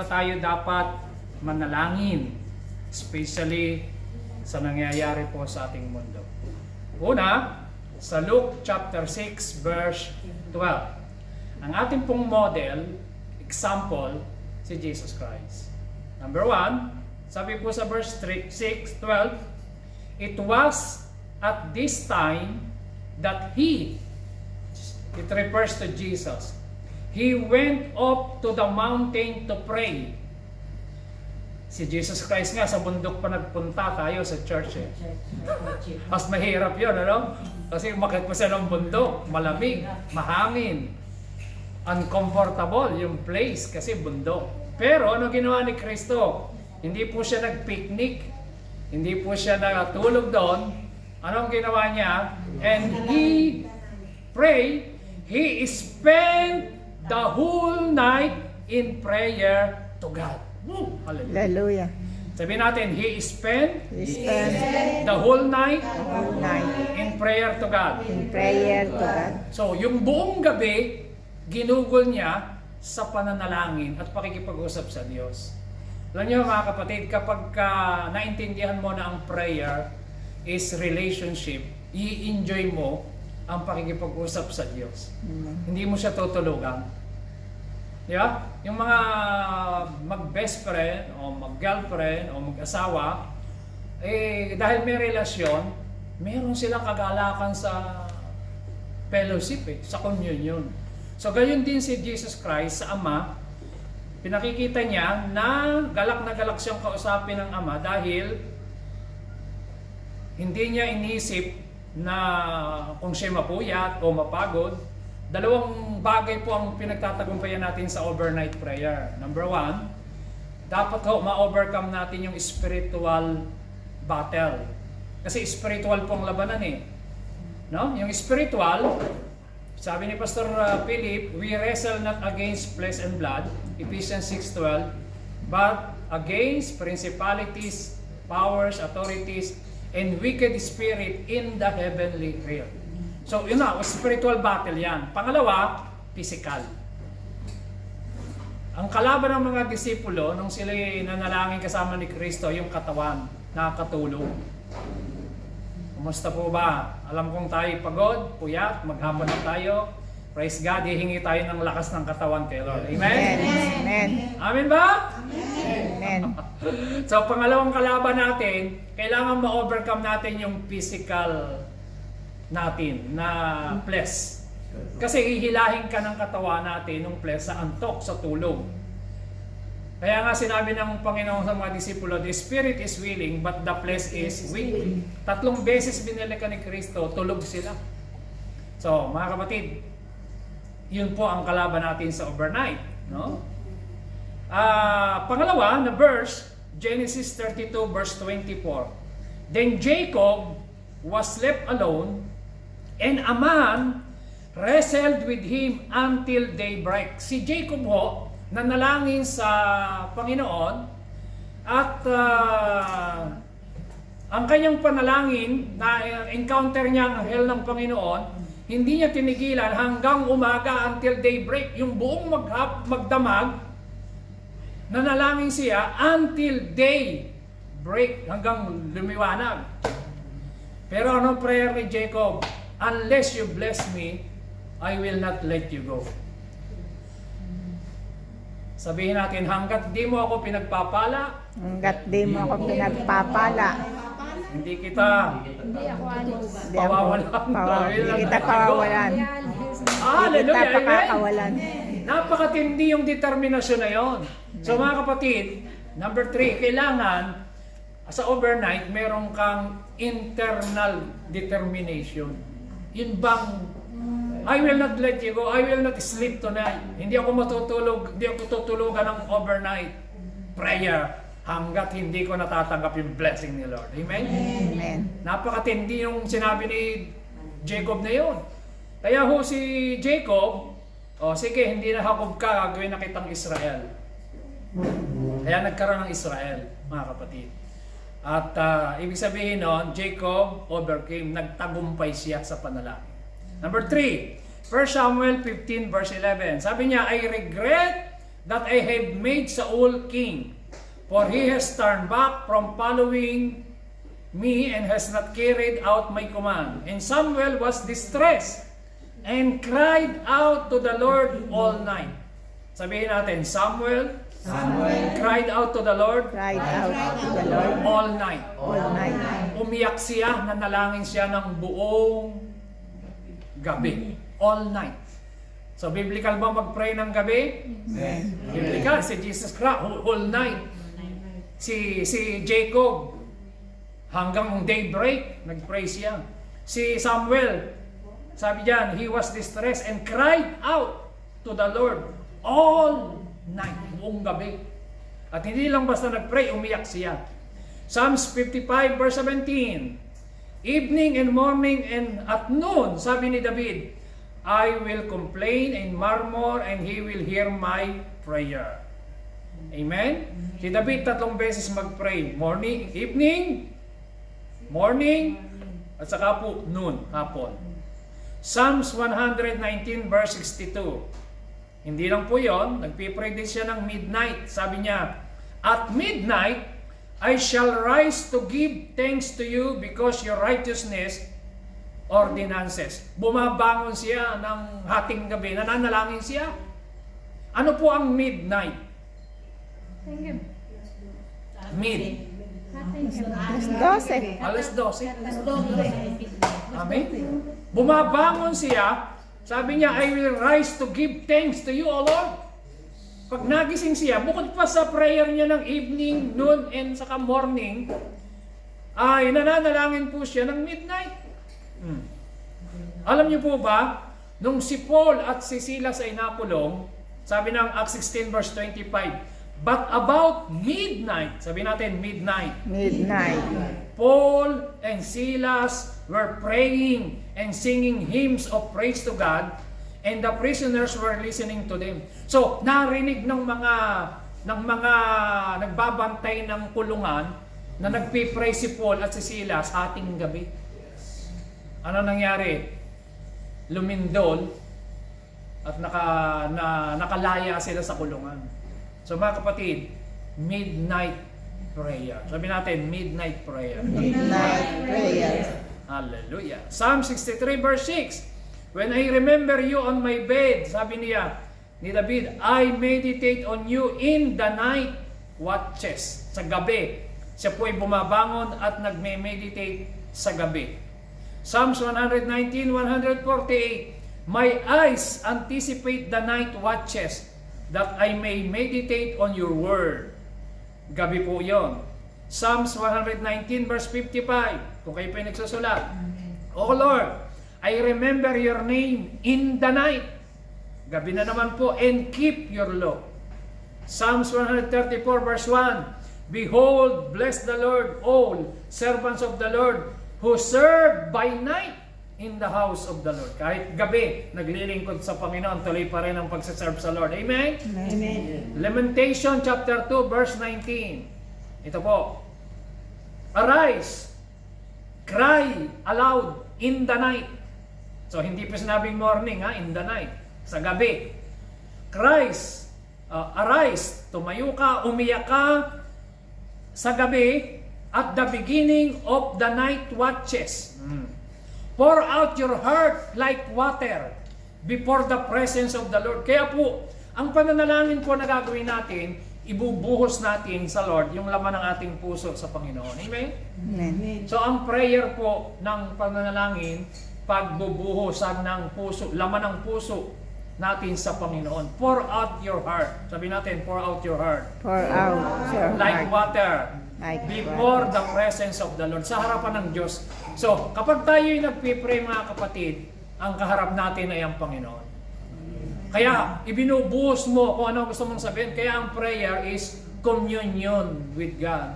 ba tayo dapat manalangin? Especially sa nangyayari po sa ating mundo. Una, sa Luke chapter 6 verse 12. Ang ating pong model, example, si Jesus Christ. Number 1, sabi po sa verse 6:12, it was at this time that it refers to Jesus, he went up to the mountain to pray. Si Jesus Christ nga, sa bundok pa nagpunta tayo sa church eh. Mas mahirap yun, ano? Kasi umakyat pa siya ng bundok, malamig, mahangin, uncomfortable yung place kasi bundok. Pero ano ginawa ni Kristo? Hindi po siya nag-picnic, hindi po siya natulog doon. Anong ginawa niya? And he prayed, he spent the whole night in prayer to God. Woo! Hallelujah. Sabihin natin, he spent the whole night in prayer to God. In prayer to God. So, yung buong gabi, ginugol niya sa pananalangin at pakikipag-usap sa Diyos. Alam niyo mga kapatid, kapag naintindihan mo na ang prayer is relationship, i-enjoy mo ang pakikipag-usap sa Diyos. Hindi mo siya tutulugan. Yeah? Yung mga mag-best friend o mag-girlfriend o mag-asawa, dahil may relasyon, meron silang kagalakan sa fellowship, sa communion. So, gayon din si Jesus Christ sa Ama, pinakikita niya na galak siyang kausapin ng Ama dahil hindi niya inisip na kung siya mapuyat o mapagod. Dalawang bagay po ang pinagtatagumpayan natin sa overnight prayer. Number 1, dapat ma-overcome natin yung spiritual battle. Kasi spiritual pong labanan eh. No? Yung spiritual, sabi ni Pastor Philip, we wrestle not against flesh and blood, Ephesians 6:12, but against principalities, powers, authorities, and wicked spirit in the heavenly realm. So, yun na, spiritual battle yan. Pangalawa, physical. Ang kalaban ng mga disipulo, nung sila nanalangin kasama ni Kristo, yung katawan, nakakatulog. Kumusta po ba? Alam kong tayo pagod, puyat, maghapon na tayo. Praise God, hihingi tayo ng lakas ng katawan kay Lord. Amen? Amen. Amen ba? Amen. So, pangalawang kalaban natin, kailangan ma-overcome natin yung physical natin na flesh. Kasi hihilahin ka ng katawan natin ng flesh sa antok, sa tulog. Kaya nga sinabi ng Panginoon sa mga disipulo, the spirit is willing but the flesh is weak. 3 beses binilikan ni Kristo, tulog sila. So, mga kapatid, yun po ang kalaban natin sa overnight. No? Pangalawa na verse, Genesis 32 verse 24. Then Jacob was left alone, and a man wrestled with him until daybreak. Si Jacob ho, nanalangin sa Panginoon at ang kanyang panalangin na encounter niya ang anghel ng Panginoon, hindi niya tinigilan hanggang umaga until daybreak. Yung buong magdamag, nanalangin siya until daybreak, hanggang lumiwanag. Pero anong prayer ni Jacob? Unless you bless me, I will not let you go. Sabihin natin, hanggat di mo ako pinagpapala, hindi kita pawawalan. Hindi kita pawawalan. Hallelujah. Napakatindi yung determinasyon na yon. So mga kapatid, number 3, kailangan sa overnight, meron kang internal determination. Yun bang, I will not let you go, I will not sleep tonight. Hindi ako matutulog, hindi ako tutulugan ng overnight prayer hanggat hindi ko natatanggap yung blessing ni Lord. Amen? Amen. Napakatindi yung sinabi ni Jacob na yun. Kaya ho si Jacob, sige, hindi na Jacob ka, gagawin na kitang Israel. Kaya nagkaroon ng Israel, mga kapatid. At ibig sabihin nun, Jacob overcame, nagtagumpay siya sa panalangin. Number 3, 1 Samuel 15 verse 11. Sabi niya, I regret that I have made Saul king, for he has turned back from following me and has not carried out my command. And Samuel was distressed and cried out to the Lord all night. Sabihin natin, Samuel cried out to the Lord all night. Umiyak siya, nanalangin siya ng buong gabi. All night. So, biblical ba mag-pray ng gabi? Biblical. Si Jesus Christ, all night. Si Jacob, hanggang daybreak, nag-pray siya. Si Samuel, sabi diyan, he was distressed and cried out to the Lord all night, buong gabi. At hindi lang basta nag-pray, umiyak siya. Psalms 55 verse 17, evening and morning and at noon, sabi ni David, I will complain and murmur and he will hear my prayer. Amen? Si David 3 beses mag-pray. Morning, evening, morning, at saka po noon, hapon. Psalms 119 verse 62. Hindi lang po yon, nagpipray din siya ng midnight. Sabi niya, at midnight, I shall rise to give thanks to you because your righteousness ordinances. Bumabangon siya ng hating gabi, nananalangin siya. Ano po ang midnight? Mid. Alas 12. Amen. Bumabangon siya. Sabi niya, I will rise to give thanks to you, O Lord. Pag nagising siya, bukod pa sa prayer niya ng evening, noon, and saka morning, ay nananalangin po siya ng midnight. Alam niyo po ba, nung si Paul at si Silas ay napulong, sabi ng Acts 16 verse 25, but about midnight, sabi natin midnight, Paul and Silas were praying and singing hymns of praise to God, and the prisoners were listening to them. So, narinig ng mga nagbabantay ng kulungan na nagpipray si Paul at si Silas ating gabi. Ano nangyari? Lumindol at nakalaya sila sa kulungan. So mga kapatid, midnight prayer. Sabi natin, midnight prayer. Midnight prayer. Hallelujah. Psalm 63 verse 6. When I remember you on my bed, sabi niya, ni David, I meditate on you in the night watches. Sa gabi. Siya po ay bumabangon at nagme-meditate sa gabi. Psalms 119, 148. My eyes anticipate the night watches that I may meditate on your word. Gabi po yon. Psalms 119 verse 55. Kung kayo pa nagsusulat. O Lord, I remember your name in the night. Gabi na naman po, and keep your law. Psalms 134 verse 1. Behold, bless the Lord, all servants of the Lord, who serve by night in the house of the Lord. Kahit gabi, naglilingkod sa Panginoon, tuloy pa rin ang pagsaserve sa Lord. Amen? Amen. Lamentation chapter 2 verse 19. Ito po. Arise, cry aloud in the night. So, hindi pa sinabing morning, in the night. Sa gabi. Arise, tumayo ka, umiyak ka sa gabi at the beginning of the night watches. Pour out your heart like water before the presence of the Lord. Kaya po, ang pananalangin po na gagawin natin, ibubuhos natin sa Lord yung laman ng ating puso sa Panginoon. Amen? Amen. So, ang prayer po ng pananalangin, pagbubuhosan ng puso, laman ng puso natin sa Panginoon. Pour out your heart. Sabi natin, pour out your heart. Pour out your Like heart. water. Like Before water. the presence of the Lord. Sa harapan ng Diyos. So, kapag tayo'y nagpipray mga kapatid, ang kaharap natin ay ang Panginoon. Kaya, ibinubuhos mo kung ano gusto mong sabihin. Kaya ang prayer is communion with God.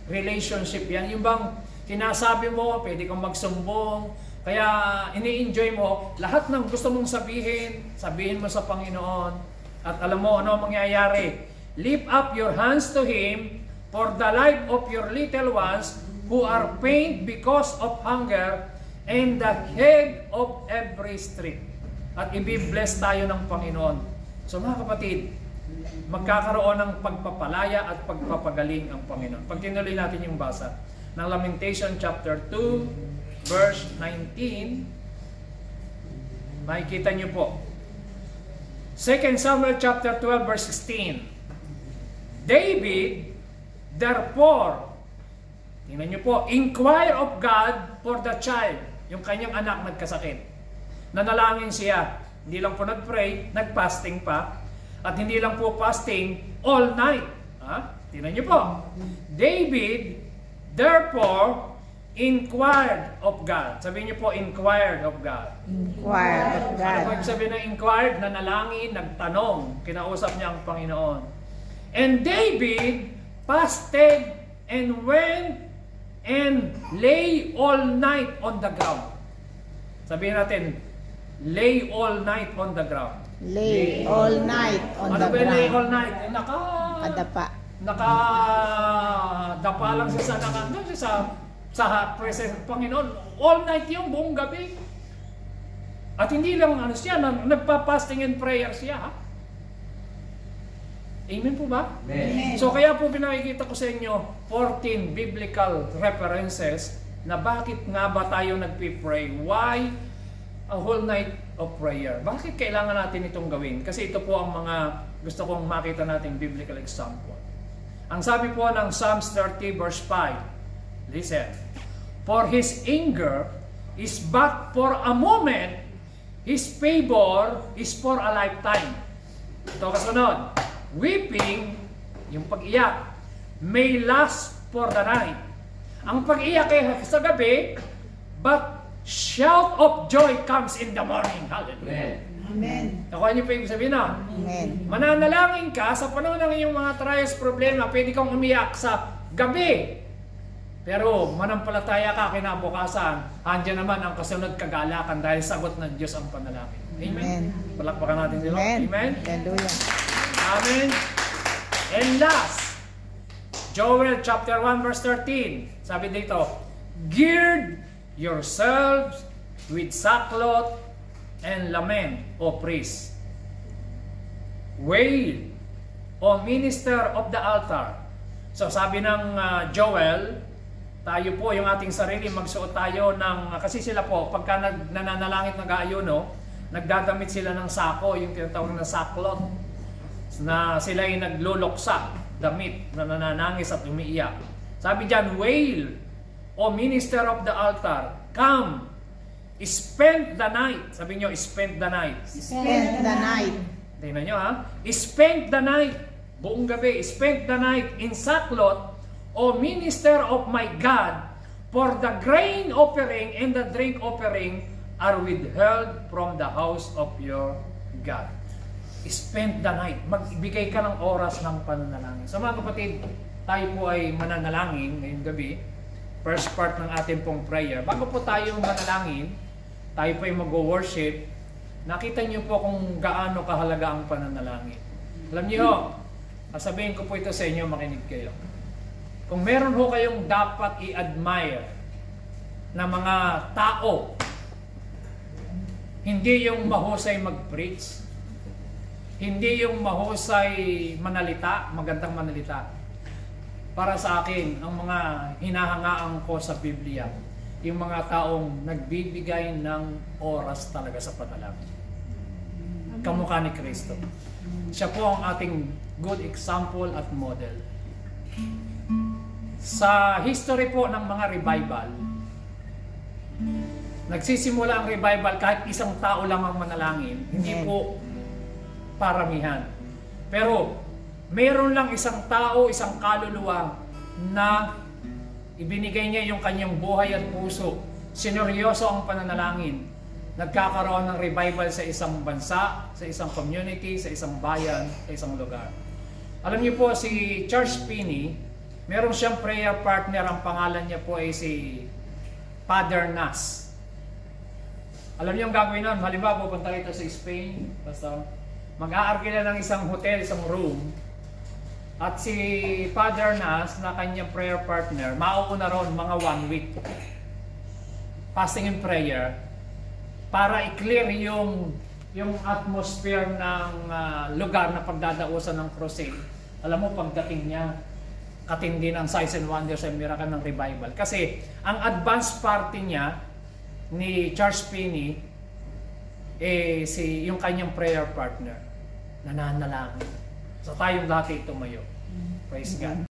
Relationship yan. Yung bang sinasabi mo, pwede kang magsumbong. Kaya, ini-enjoy mo. Lahat ng gusto mong sabihin, sabihin mo sa Panginoon. At alam mo ano mangyayari. Lift up your hands to Him for the life of your little ones who are pained because of hunger and the head of every street. At i-bless tayo ng Panginoon. So mga kapatid, magkakaroon ng pagpapalaya at pagpapagaling ang Panginoon. Pag tinuloy natin yung basa ng Lamentation chapter 2, verse 19, makikita nyo po. 2 Samuel chapter 12, verse 16. David, therefore, tingnan nyo po, inquire of God for the child, yung kanyang anak nagkasakit. Nanalangin siya. Hindi lang po nag-pray, nag-fasting pa. At hindi lang po fasting all night. Tingnan nyo po. David, therefore, inquired of God. Sabihin nyo po, inquired of God. Inquire of Ano po God. yung sabihin ng inquired? Nanalangin, nagtanong. Kinausap niya ang Panginoon. And David fasted and went and lay all night on the ground. Sabihin natin, lay all night on the ground. Lay all night on Ano the ba yung lay all ground. night? Adapa. Nakadapa lang siya sa nakandun siya sa presence ng Panginoon. All night yung buong gabi. At hindi lang ano siya, nagpa-fasting and prayer siya. Ha? Amen po ba? Amen. So kaya po pinakikita ko sa inyo 14 biblical references na bakit nga ba tayo nagpi-pray? Why a whole night of prayer? Bakit kailangan natin itong gawin? Kasi ito po ang mga gusto kong makita nating biblical example. Ang sabi po ng Psalms 30 verse 5, listen, for his anger is but for a moment, his favor is for a lifetime. Ito kasunod, weeping, yung pag-iyak, may last for the night. Ang pag-iyak ay sa gabi, but shout of joy comes in the morning. Hallelujah. Amen. Nakuha niyo pa yung sabihin na? Amen. Mananalangin ka sa panahon ng iyong mga trials, problema, pwede kang umiyak sa gabi. Pero manampalataya ka kinabukasan, andyan naman ang kasunod kagalakan dahil sagot ng Diyos ang panalangin. Amen? Amen. Palakpakan natin sila. Amen. Amen? Hallelujah. Amen. And last, Joel chapter 1 verse 13. Sabi dito, gird yourselves with sackcloth and lament, O priest. Wail, O minister of the altar. So sabi ng Joel, tayo po yung ating sarili, magsuot tayo ng, kasi sila po, pagka nananalangit nag-aayuno, nagdadamit sila ng sako, yung tinatawag na sackcloth, na sila ay nagluluksa, damit, na nananangis at umiiyak. Sabi dyan, wail, O minister of the altar, come, spend the night. Sabi nyo, spend the night. Spend the night. Tingnan nyo ha. Spend the night. Buong gabi. Spend the night in sackcloth, O minister of my God, for the grain offering and the drink offering are withheld from the house of your God. Spend the night. Magbigay ka ng oras ng pananalangin. So mga kapatid, tayo po ay mananalangin ngayong gabi. First part ng ating pong prayer. Bago po tayo manalangin, tayo po ay mag-worship, nakita niyo po kung gaano kahalaga ang pananalangin. Alam niyo, sasabihin ko po ito sa inyo, makinig kayo. Kung meron ho kayong dapat i-admire na mga tao, hindi yung mahusay mag-preach, hindi yung mahusay manalita, magandang manalita. Para sa akin, ang mga hinahangaan ko sa Biblia, yung mga taong nagbibigay ng oras talaga sa panalangin. Kamukha ni Kristo. Siya po ang ating good example at model. Sa history po ng mga revival, nagsisimula ang revival kahit isang tao lang ang manalangin, hindi po paramihan. Pero mayroon lang isang tao, isang kaluluwa na ibinigay niya yung kanyang buhay at puso. Sineryoso ang pananalangin. Nagkakaroon ng revival sa isang bansa, sa isang community, sa isang bayan, sa isang lugar. Alam niyo po, si Charles Finney, meron siyang prayer partner, ang pangalan niya po ay si Father Nas. Alam niyo ang gagawin nun? Halimbawa, pupunta rito sa Spain, basta mag-aarkila ng isang hotel, isang room, at si Father Nas na kanyang prayer partner, mauuna ron mga 1 week. Fasting and prayer para i-clear yung yung atmosphere ng lugar na pagdadausan ng crusade, alam mo pagdating niya, katindi ng signs and wonders and miracle ng revival. Kasi ang advance party niya ni Charles Finney, yung kanyang prayer partner, nananalangin. So tayong lahat ay tumayo. Praise God.